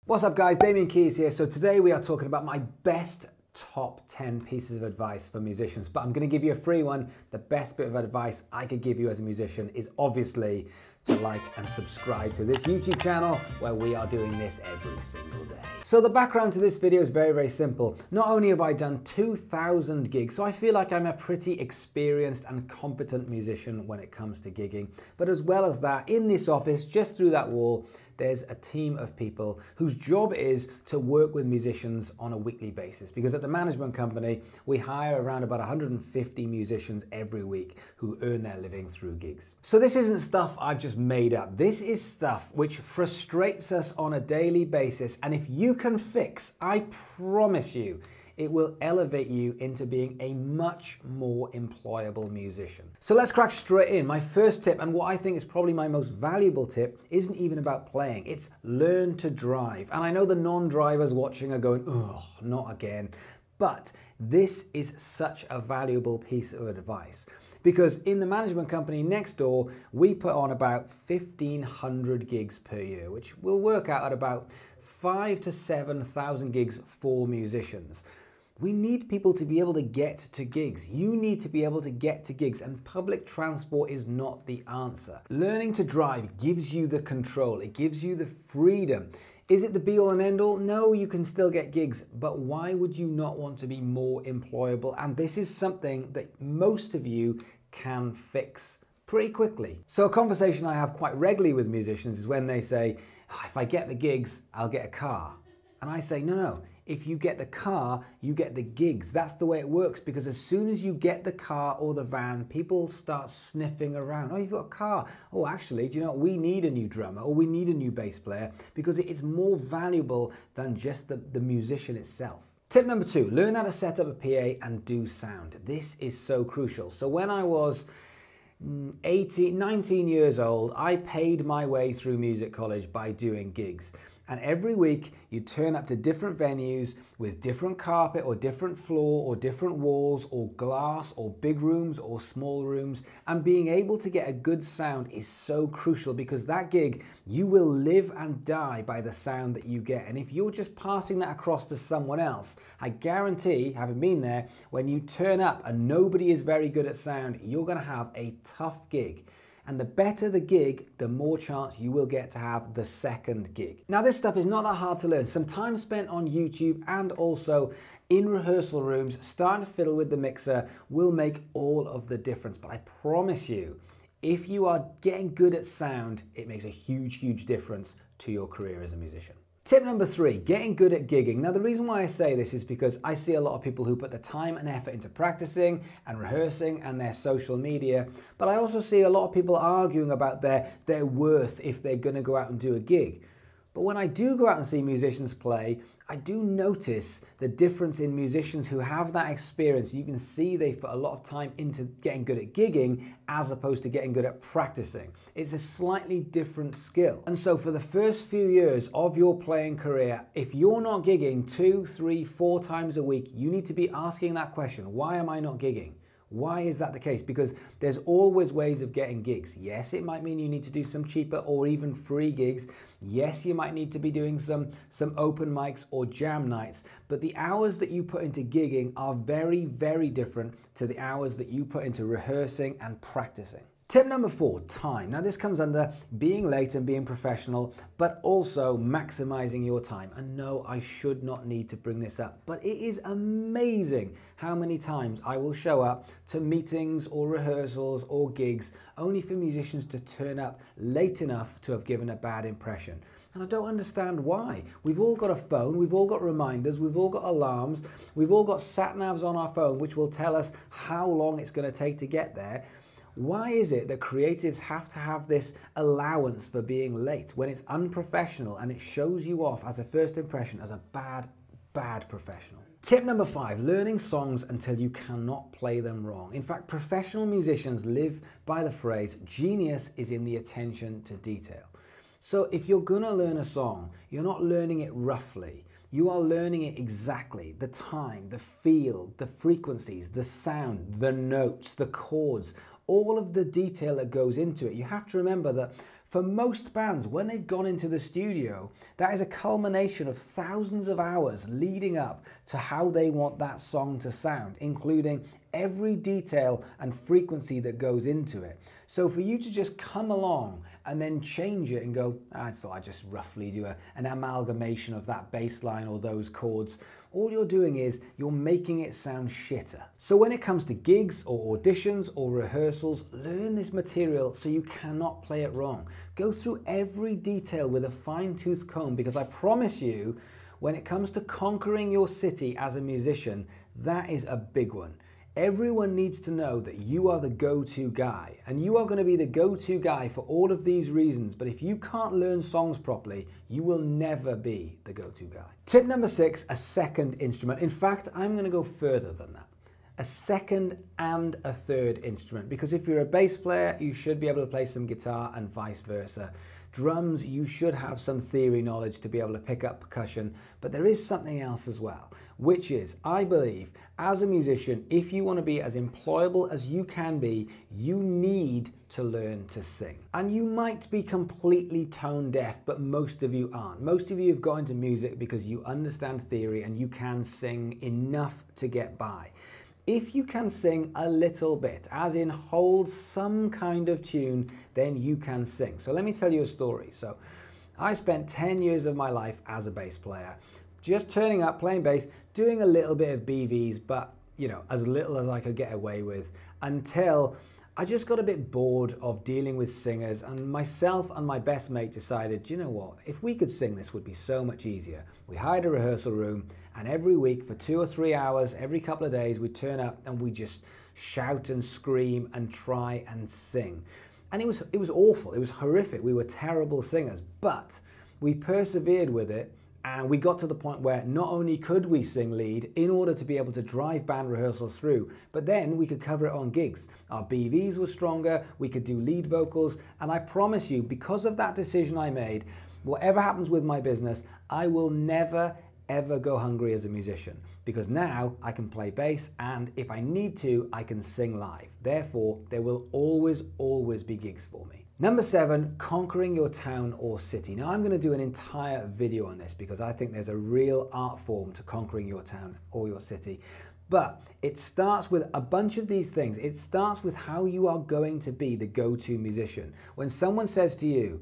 What's up guys, Damian Keyes here. So today we are talking about my best top 10 pieces of advice for musicians, but I'm going to give you a free one. The best bit of advice I could give you as a musician is obviously to like and subscribe to this YouTube channel where we are doing this every single day. So the background to this video is very, very simple. Not only have I done 2,000 gigs, so I feel like I'm a pretty experienced and competent musician when it comes to gigging, but as well as that, in this office, just through that wall, there's a team of people whose job is to work with musicians on a weekly basis. Because at the management company, we hire around about 150 musicians every week who earn their living through gigs. So this isn't stuff I've just made up. This is stuff which frustrates us on a daily basis. And if you can fix, I promise you, it will elevate you into being a much more employable musician. So let's crack straight in. My first tip, and what I think is probably my most valuable tip, isn't even about playing. It's learn to drive. And I know the non-drivers watching are going, oh, not again. But this is such a valuable piece of advice. Because in the management company next door, we put on about 1,500 gigs per year, which will work out at about 5,000 to 7,000 gigs for musicians. We need people to be able to get to gigs. You need to be able to get to gigs, and public transport is not the answer. Learning to drive gives you the control. It gives you the freedom. Is it the be-all and end-all? No, you can still get gigs, but why would you not want to be more employable? And this is something that most of you can fix pretty quickly. So a conversation I have quite regularly with musicians is when they say, oh, if I get the gigs, I'll get a car. And I say, no. If you get the car, you get the gigs. That's the way it works, because as soon as you get the car or the van, people start sniffing around. Oh, you've got a car. Oh, actually, do you know what? We need a new drummer, or we need a new bass player, because it's more valuable than just the musician itself. Tip number 2, learn how to set up a PA and do sound. This is so crucial. So when I was 19 years old, I paid my way through music college by doing gigs. And every week you'd turn up to different venues with different carpet or different floor or different walls or glass or big rooms or small rooms. And being able to get a good sound is so crucial, because that gig, you will live and die by the sound that you get. And if you're just passing that across to someone else, I guarantee, having been there, when you turn up and nobody is very good at sound, you're going to have a tough gig. And the better the gig, the more chance you will get to have the second gig. Now, this stuff is not that hard to learn. Some time spent on YouTube and also in rehearsal rooms, starting to fiddle with the mixer will make all of the difference. But I promise you, if you are getting good at sound, it makes a huge, huge difference to your career as a musician. Tip number 3, getting good at gigging. Now, the reason why I say this is because I see a lot of people who put the time and effort into practicing and rehearsing and their social media, but I also see a lot of people arguing about their worth if they're going to go out and do a gig. But when I do go out and see musicians play, I do notice the difference in musicians who have that experience. You can see they've put a lot of time into getting good at gigging as opposed to getting good at practicing. It's a slightly different skill. And so for the first few years of your playing career, if you're not gigging 2, 3, 4 times a week, you need to be asking that question, why am I not gigging? Why is that the case? Because there's always ways of getting gigs. Yes, it might mean you need to do some cheaper or even free gigs. Yes, you might need to be doing some open mics or jam nights. But the hours that you put into gigging are very, very different to the hours that you put into rehearsing and practicing. Tip number 4, time. Now this comes under being late and being professional, but also maximizing your time. And no, I should not need to bring this up, but it is amazing how many times I will show up to meetings or rehearsals or gigs only for musicians to turn up late enough to have given a bad impression. And I don't understand why. We've all got a phone, we've all got reminders, we've all got alarms, we've all got sat-navs on our phone which will tell us how long it's going to take to get there. Why is it that creatives have to have this allowance for being late when it's unprofessional and it shows you off as a first impression as a bad professional? Tip number 5, learning songs until you cannot play them wrong. In fact, professional musicians live by the phrase, genius is in the attention to detail. So if you're gonna learn a song, you're not learning it roughly. You are learning it exactly, the time, the feel, the frequencies, the sound, the notes, the chords, all of the detail that goes into it. You have to remember that For most bands, when they've gone into the studio, that is a culmination of thousands of hours leading up to how they want that song to sound, including every detail and frequency that goes into it. So for you to just come along and then change it and go, so I just roughly do an amalgamation of that bass line or those chords, all you're doing is you're making it sound shitter. So when it comes to gigs or auditions or rehearsals, learn this material so you cannot play it wrong. Go through every detail with a fine-tooth comb, because I promise you, when it comes to conquering your city as a musician, that is a big one. Everyone needs to know that you are the go-to guy, and you are going to be the go-to guy for all of these reasons. But if you can't learn songs properly, you will never be the go-to guy. Tip number 6, a second instrument. In fact, I'm going to go further than that. A second and a third instrument, because if you're a bass player, you should be able to play some guitar and vice versa. Drums, you should have some theory knowledge to be able to pick up percussion, but there is something else as well, which is, I believe, as a musician, if you want to be as employable as you can be, you need to learn to sing. And you might be completely tone deaf, but most of you aren't. Most of you have got into music because you understand theory and you can sing enough to get by. If you can sing a little bit, as in hold some kind of tune, then you can sing. So let me tell you a story. So I spent 10 years of my life as a bass player, just turning up, playing bass, doing a little bit of BVs, but you know, as little as I could get away with, until I just got a bit bored of dealing with singers, and myself and my best mate decided, do you know what, if we could sing, this would be so much easier. We hired a rehearsal room, and every week for 2 or 3 hours, every couple of days, we'd turn up and we just shout and scream and try and sing. And it was awful, it was horrific, we were terrible singers, but we persevered with it. And we got to the point where not only could we sing lead in order to be able to drive band rehearsals through, but then we could cover it on gigs. Our BVs were stronger, we could do lead vocals, and I promise you, because of that decision I made, whatever happens with my business, I will never, ever go hungry as a musician, because now I can play bass, and if I need to, I can sing live. Therefore, there will always, always be gigs for me. Number 7, conquering your town or city. Now I'm going to do an entire video on this because I think there's a real art form to conquering your town or your city. But it starts with a bunch of these things. It starts with how you are going to be the go-to musician. When someone says to you,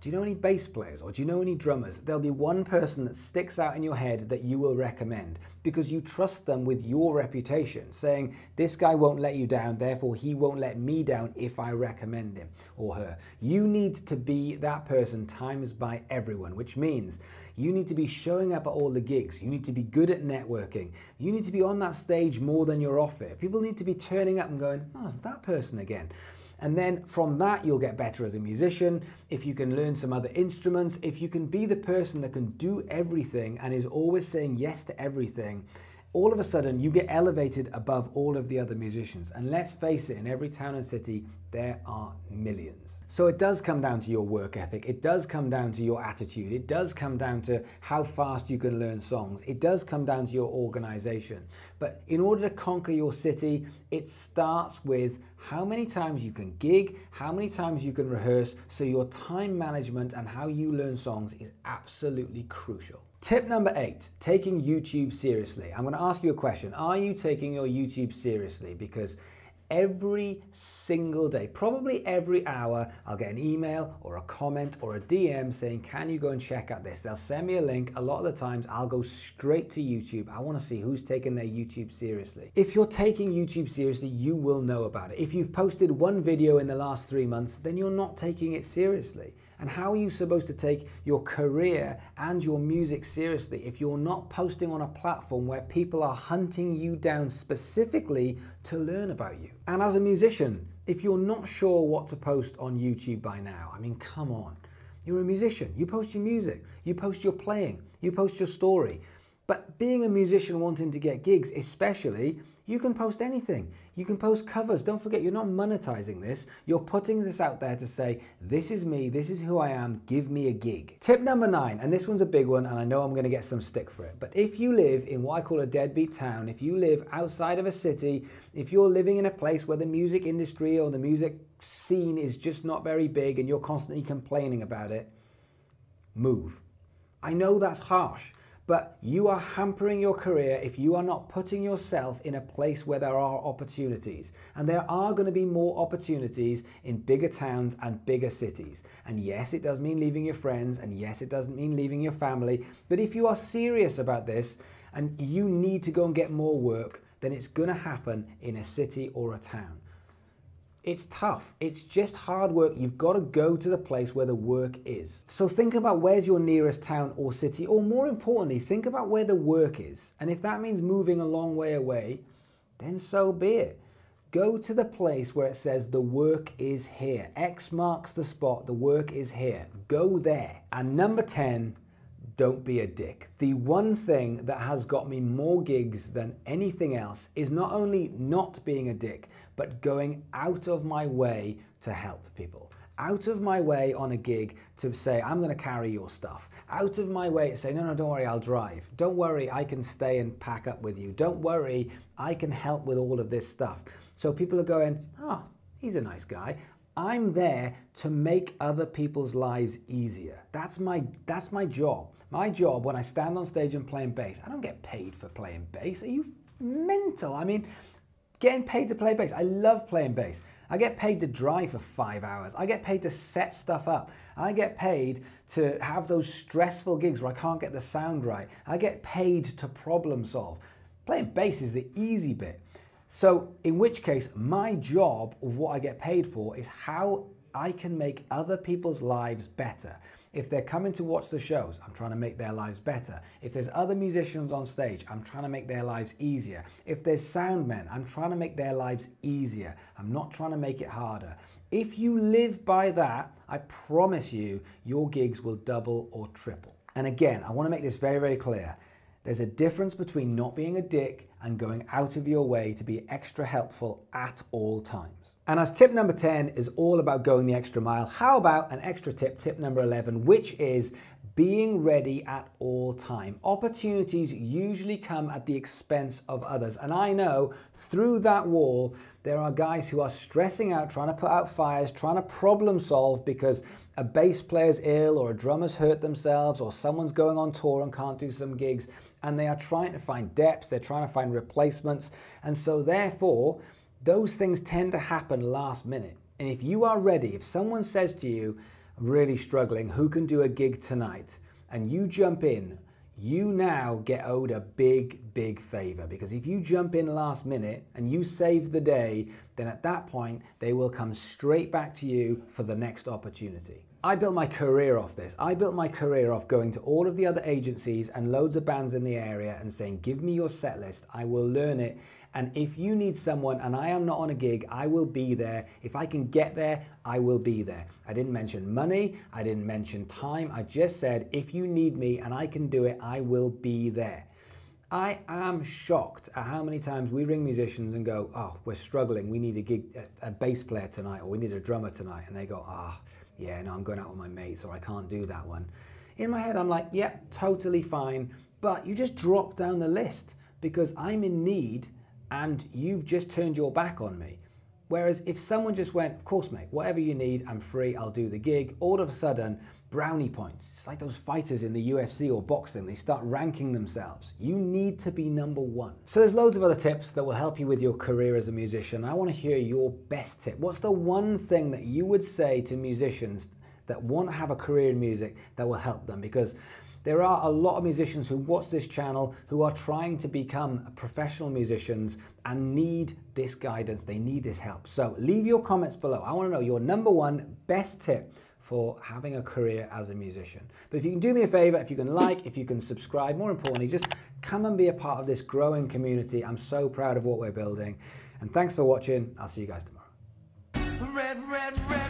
do you know any bass players or do you know any drummers? There'll be one person that sticks out in your head that you will recommend because you trust them with your reputation, saying this guy won't let you down, therefore he won't let me down if I recommend him or her. You need to be that person times by everyone, which means you need to be showing up at all the gigs. You need to be good at networking. You need to be on that stage more than you're off it. People need to be turning up and going, oh, it's that person again. And then from that, you'll get better as a musician. If you can learn some other instruments, if you can be the person that can do everything and is always saying yes to everything, all of a sudden you get elevated above all of the other musicians. And let's face it, in every town and city, there are millions. So it does come down to your work ethic. It does come down to your attitude. It does come down to how fast you can learn songs. It does come down to your organization. But in order to conquer your city, it starts with how many times you can gig, how many times you can rehearse, so your time management and how you learn songs is absolutely crucial. Tip number 8, taking YouTube seriously. I'm going to ask you a question. Are you taking your YouTube seriously? Because every single day, probably every hour, I'll get an email or a comment or a DM saying, can you go and check out this? They'll send me a link. A lot of the times I'll go straight to YouTube. I want to see who's taking their YouTube seriously. If you're taking YouTube seriously, you will know about it. If you've posted one video in the last 3 months, then you're not taking it seriously. And how are you supposed to take your career and your music seriously if you're not posting on a platform where people are hunting you down specifically to learn about you? And as a musician, if you're not sure what to post on YouTube by now, I mean, come on. You're a musician. You post your music. You post your playing. You post your story. But being a musician wanting to get gigs, especially, you can post anything. You can post covers. Don't forget, you're not monetizing this. You're putting this out there to say, this is me, this is who I am, give me a gig. Tip number 9, and this one's a big one, and I know I'm gonna get some stick for it, but if you live in what I call a deadbeat town, if you live outside of a city, if you're living in a place where the music industry or the music scene is just not very big and you're constantly complaining about it, move. I know that's harsh, but you are hampering your career if you are not putting yourself in a place where there are opportunities. And there are going to be more opportunities in bigger towns and bigger cities. And yes, it does mean leaving your friends, and yes, it doesn't mean leaving your family. But if you are serious about this and you need to go and get more work, then it's going to happen in a city or a town. It's tough. It's just hard work. You've got to go to the place where the work is. So think about where's your nearest town or city, or more importantly, think about where the work is. And if that means moving a long way away, then so be it. Go to the place where it says the work is here. X marks the spot, the work is here. Go there. And number 10, don't be a dick. The one thing that has got me more gigs than anything else is not only not being a dick, but going out of my way to help people. Out of my way on a gig to say, I'm gonna carry your stuff. Out of my way to say, no, don't worry, I'll drive. Don't worry, I can stay and pack up with you. Don't worry, I can help with all of this stuff. So people are going, oh, he's a nice guy. I'm there to make other people's lives easier. That's my job. My job when I stand on stage and playing bass, I don't get paid for playing bass. Are you mental? I mean, getting paid to play bass. I love playing bass. I get paid to drive for 5 hours. I get paid to set stuff up. I get paid to have those stressful gigs where I can't get the sound right. I get paid to problem solve. Playing bass is the easy bit. So in which case, my job of what I get paid for is how I can make other people's lives better. If they're coming to watch the shows, I'm trying to make their lives better. If there's other musicians on stage, I'm trying to make their lives easier. If there's sound men, I'm trying to make their lives easier. I'm not trying to make it harder. If you live by that, I promise you, your gigs will double or triple. And again, I want to make this very, very clear. There's a difference between not being a dick and going out of your way to be extra helpful at all times. And as tip number 10 is all about going the extra mile, how about an extra tip, tip number 11, which is being ready at all time. Opportunities usually come at the expense of others. And I know through that wall, there are guys who are stressing out, trying to put out fires, trying to problem solve because a bass player's ill or a drummer's hurt themselves or someone's going on tour and can't do some gigs. And they are trying to find depths, they're trying to find replacements. And so therefore, those things tend to happen last minute. And if you are ready, if someone says to you, I'm really struggling, who can do a gig tonight? And you jump in, you now get owed a big, big favor, because if you jump in last minute and you save the day, then at that point, they will come straight back to you for the next opportunity. I built my career off this. I built my career off going to all of the other agencies and loads of bands in the area and saying, give me your set list, I will learn it. And if you need someone and I am not on a gig, I will be there. If I can get there, I will be there. I didn't mention money, I didn't mention time. I just said, if you need me and I can do it, I will be there. I am shocked at how many times we ring musicians and go, oh, we're struggling, we need a gig, a bass player tonight, or we need a drummer tonight. And they go, yeah, no, I'm going out with my mates, or I can't do that one. In my head, I'm like, yeah, totally fine. But you just drop down the list because I'm in need and you've just turned your back on me. Whereas if someone just went, of course, mate, whatever you need, I'm free, I'll do the gig, all of a sudden, brownie points. It's like those fighters in the UFC or boxing, they start ranking themselves. You need to be number one. So there's loads of other tips that will help you with your career as a musician. I want to hear your best tip. What's the one thing that you would say to musicians that want to have a career in music that will help them? Because there are a lot of musicians who watch this channel who are trying to become professional musicians and need this guidance, they need this help. So leave your comments below. I want to know your number one best tip for having a career as a musician. But if you can do me a favor, if you can like, if you can subscribe, more importantly, just come and be a part of this growing community. I'm so proud of what we're building. And thanks for watching. I'll see you guys tomorrow. Red, red, red.